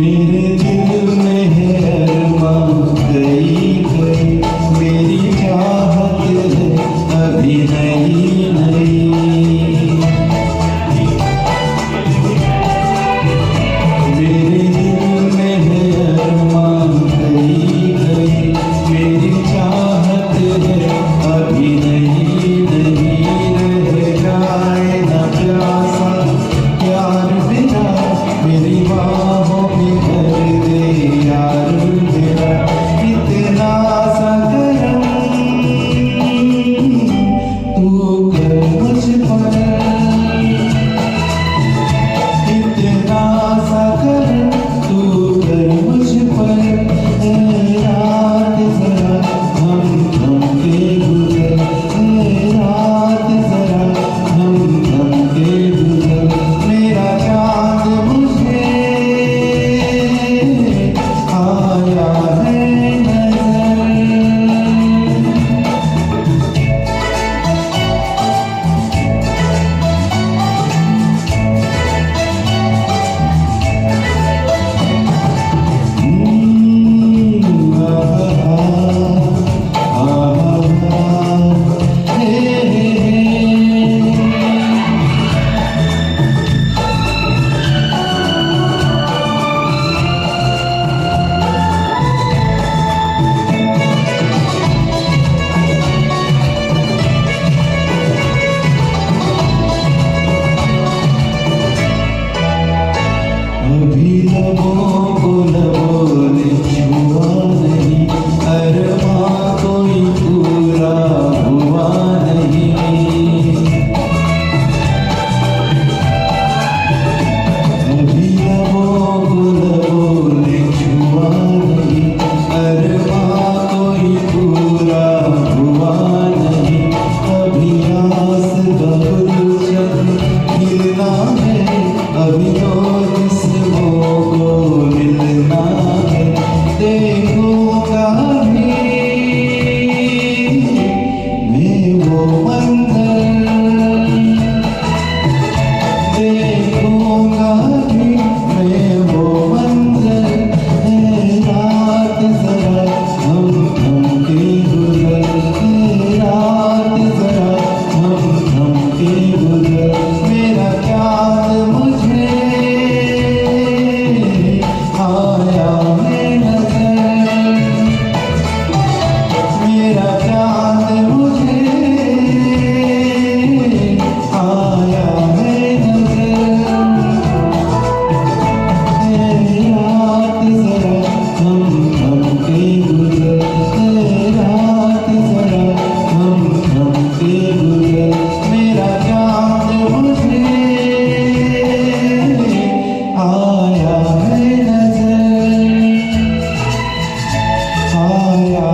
मेरे दिल में है अरमां कई कई, मेरी चाहत है अभी नई नई। मेरे दिल में है अरमां कई कई, मेरी चाहत है अभी नई नई। रह जाए ना प्यासा प्यार बिना, मेरी बाहों में भर दे यार मेरा। इतना सा करम तू कर मुझ पर, इतना सा करम तू कर मुझ पर। रात जरा हम थम के गुजर, रात जरा हम थम के गुजर। मेरा चाँद मुझे आया है नजर। अभी लबों को लबों ने छुआ नहीं, अरमां कोई पूरा हुआ नहीं। अभी लबों को लबों ने छुआ नहीं, अरमां कोई पूरा हुआ नहीं। अभी आस का गुलशन खिलना है, अभी तो जिस्मों को मिलना है। देखूंगा भी मैं वो मंजर, देखूंगा भी मैं वो मंजर। रात जरा हम थम के गुजर, रात जरा हम थम के गुजर। मेरा चाँद मुझे आया है नजर, मेरा चाँद मुझे आया है नजर। रात जरा हम थम के गुजर, रात जरा हम थम के गुजर। मेरा चाँद मुझे आया है नजर, आया